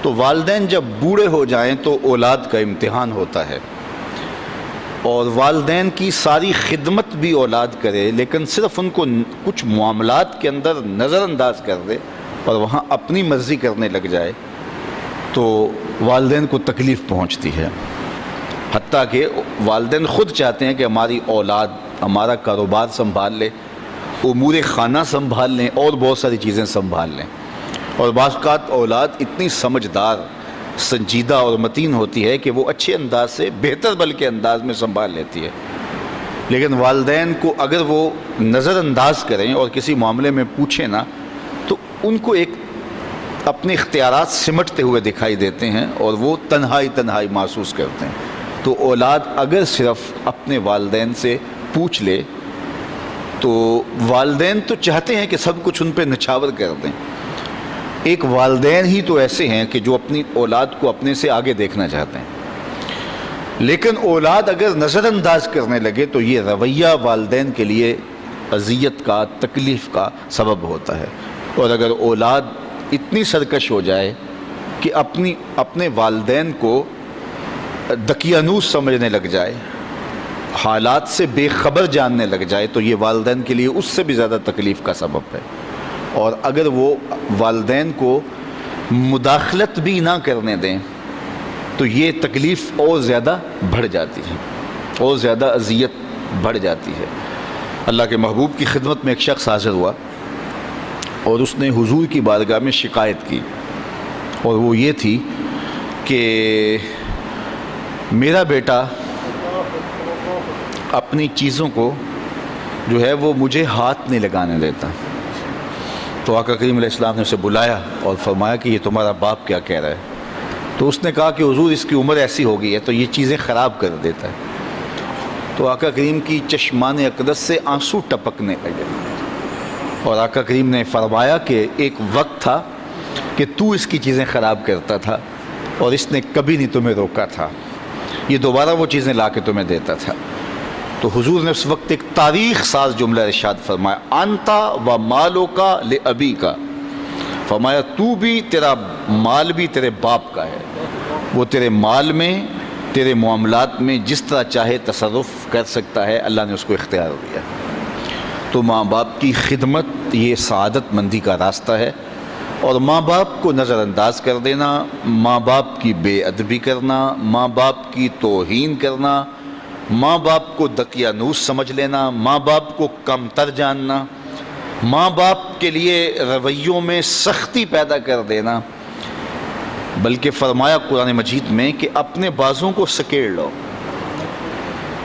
تو والدین جب بوڑھے ہو جائیں تو اولاد کا امتحان ہوتا ہے، اور والدین کی ساری خدمت بھی اولاد کرے لیکن صرف ان کو کچھ معاملات کے اندر نظر انداز کر دے اور وہاں اپنی مرضی کرنے لگ جائے تو والدین کو تکلیف پہنچتی ہے۔ حتیٰ کہ والدین خود چاہتے ہیں کہ ہماری اولاد ہمارا کاروبار سنبھال لے، امور خانہ سنبھال لیں اور بہت ساری چیزیں سنبھال لیں، اور بعض اوقات اولاد اتنی سمجھدار، سنجیدہ اور متین ہوتی ہے کہ وہ اچھے انداز سے، بہتر بلکہ انداز میں سنبھال لیتی ہے، لیکن والدین کو اگر وہ نظر انداز کریں اور کسی معاملے میں پوچھیں نا تو ان کو ایک اپنے اختیارات سمٹتے ہوئے دکھائی دیتے ہیں اور وہ تنہائی محسوس کرتے ہیں۔ تو اولاد اگر صرف اپنے والدین سے پوچھ لے تو والدین تو چاہتے ہیں کہ سب کچھ ان پہ نچھاور کر دیں، ایک والدین ہی تو ایسے ہیں کہ جو اپنی اولاد کو اپنے سے آگے دیکھنا چاہتے ہیں، لیکن اولاد اگر نظر انداز کرنے لگے تو یہ رویہ والدین کے لیے اذیت کا، تکلیف کا سبب ہوتا ہے۔ اور اگر اولاد اتنی سرکش ہو جائے کہ اپنے والدین کو دقیانوس سمجھنے لگ جائے، حالات سے بے خبر جاننے لگ جائے تو یہ والدین کے لیے اس سے بھی زیادہ تکلیف کا سبب ہے۔ اور اگر وہ والدین کو مداخلت بھی نہ کرنے دیں تو یہ تکلیف اور زیادہ بڑھ جاتی ہے، اور زیادہ اذیت بڑھ جاتی ہے۔ اللہ کے محبوب کی خدمت میں ایک شخص حاضر ہوا اور اس نے حضور کی بارگاہ میں شکایت کی، اور وہ یہ تھی کہ میرا بیٹا اپنی چیزوں کو جو ہے وہ مجھے ہاتھ نہیں لگانے دیتا۔ تو آقا کریم علیہ السلام نے اسے بلایا اور فرمایا کہ یہ تمہارا باپ کیا کہہ رہا ہے؟ تو اس نے کہا کہ حضور اس کی عمر ایسی ہو گئی ہے تو یہ چیزیں خراب کر دیتا ہے۔ تو آقا کریم کی چشمان اقدس سے آنسو ٹپکنے لگے، اور آقا کریم نے فرمایا کہ ایک وقت تھا کہ تو اس کی چیزیں خراب کرتا تھا اور اس نے کبھی نہیں تمہیں روکا تھا، یہ دوبارہ وہ چیزیں لا کے تمہیں دیتا تھا۔ تو حضور نے اس وقت ایک تاریخ ساز جملہ ارشاد فرمایا، انتا و مالو کا لابی کا، فرمایا تو بھی، تیرا مال بھی تیرے باپ کا ہے، وہ تیرے مال میں، تیرے معاملات میں جس طرح چاہے تصرف کر سکتا ہے، اللہ نے اس کو اختیار دیا۔ تو ماں باپ کی خدمت یہ سعادت مندی کا راستہ ہے، اور ماں باپ کو نظر انداز کر دینا، ماں باپ کی بے ادبی کرنا، ماں باپ کی توہین کرنا، ماں باپ کو دقیانوس سمجھ لینا، ماں باپ کو کمتر جاننا، ماں باپ کے لیے رویوں میں سختی پیدا کر دینا، بلکہ فرمایا قرآن مجید میں کہ اپنے بازوں کو سکیڑ لو۔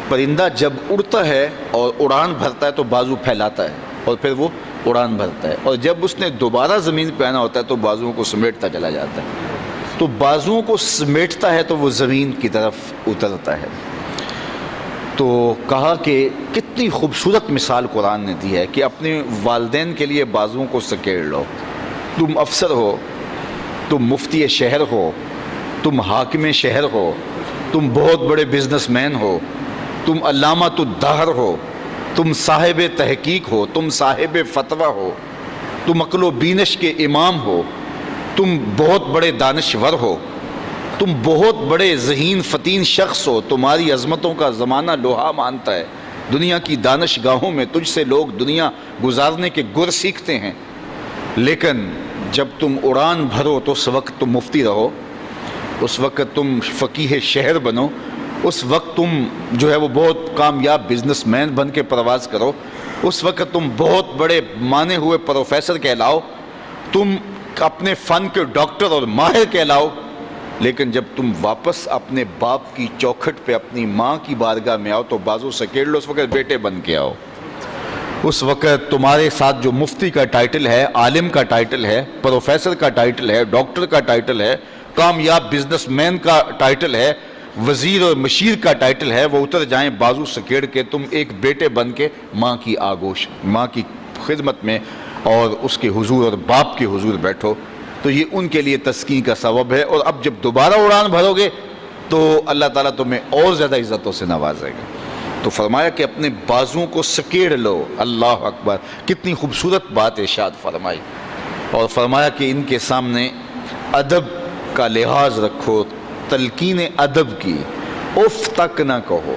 پرندہ جب اڑتا ہے اور اڑان بھرتا ہے تو بازو پھیلاتا ہے اور پھر وہ اڑان بھرتا ہے، اور جب اس نے دوبارہ زمین پہ آنا ہوتا ہے تو بازوؤں کو سمیٹتا چلا جاتا ہے۔ تو بازوؤں کو سمیٹتا ہے تو وہ زمین کی طرف اترتا ہے۔ تو کہا کہ کتنی خوبصورت مثال قرآن نے دی ہے کہ اپنے والدین کے لیے بازوؤں کو سکیڑ لو۔ تم افسر ہو، تم مفتی شہر ہو، تم حاکم شہر ہو، تم بہت بڑے بزنس مین ہو، تم علامۃ الدہر ہو، تم صاحب تحقیق ہو، تم صاحب فتویٰ ہو، تم عقل و بینش کے امام ہو، تم بہت بڑے دانشور ہو، تم بہت بڑے ذہین فتین شخص ہو، تمہاری عظمتوں کا زمانہ لوہا مانتا ہے، دنیا کی دانش گاہوں میں تجھ سے لوگ دنیا گزارنے کے گر سیکھتے ہیں، لیکن جب تم اڑان بھرو تو اس وقت تم مفتی رہو، اس وقت تم فقیہ شہر بنو، اس وقت تم جو ہے وہ بہت کامیاب بزنس مین بن کے پرواز کرو، اس وقت تم بہت بڑے مانے ہوئے پروفیسر کہلاؤ، تم اپنے فن کے ڈاکٹر اور ماہر کہلاؤ، لیکن جب تم واپس اپنے باپ کی چوکھٹ پہ اپنی ماں کی بارگاہ میں آؤ تو بازو سکیڑ لو، اس وقت بیٹے بن کے آؤ۔ اس وقت تمہارے ساتھ جو مفتی کا ٹائٹل ہے، عالم کا ٹائٹل ہے، پروفیسر کا ٹائٹل ہے، ڈاکٹر کا ٹائٹل ہے، کامیاب بزنس مین کا ٹائٹل ہے، وزیر اور مشیر کا ٹائٹل ہے، وہ اتر جائیں بازو سکیڑ کے، تم ایک بیٹے بن کے ماں کی آگوش، ماں کی خدمت میں اور اس کے حضور اور باپ کے حضور بیٹھو، تو یہ ان کے لیے تسکین کا سبب ہے۔ اور اب جب دوبارہ اڑان بھرو گے تو اللہ تعالیٰ تمہیں اور زیادہ عزتوں سے نوازے گا۔ تو فرمایا کہ اپنے بازوؤں کو سکیڑ لو۔ اللہ اکبر، کتنی خوبصورت بات ارشاد فرمائی، اور فرمایا کہ ان کے سامنے ادب کا لحاظ رکھو، تلقین ادب کی، اف تک نہ کہو۔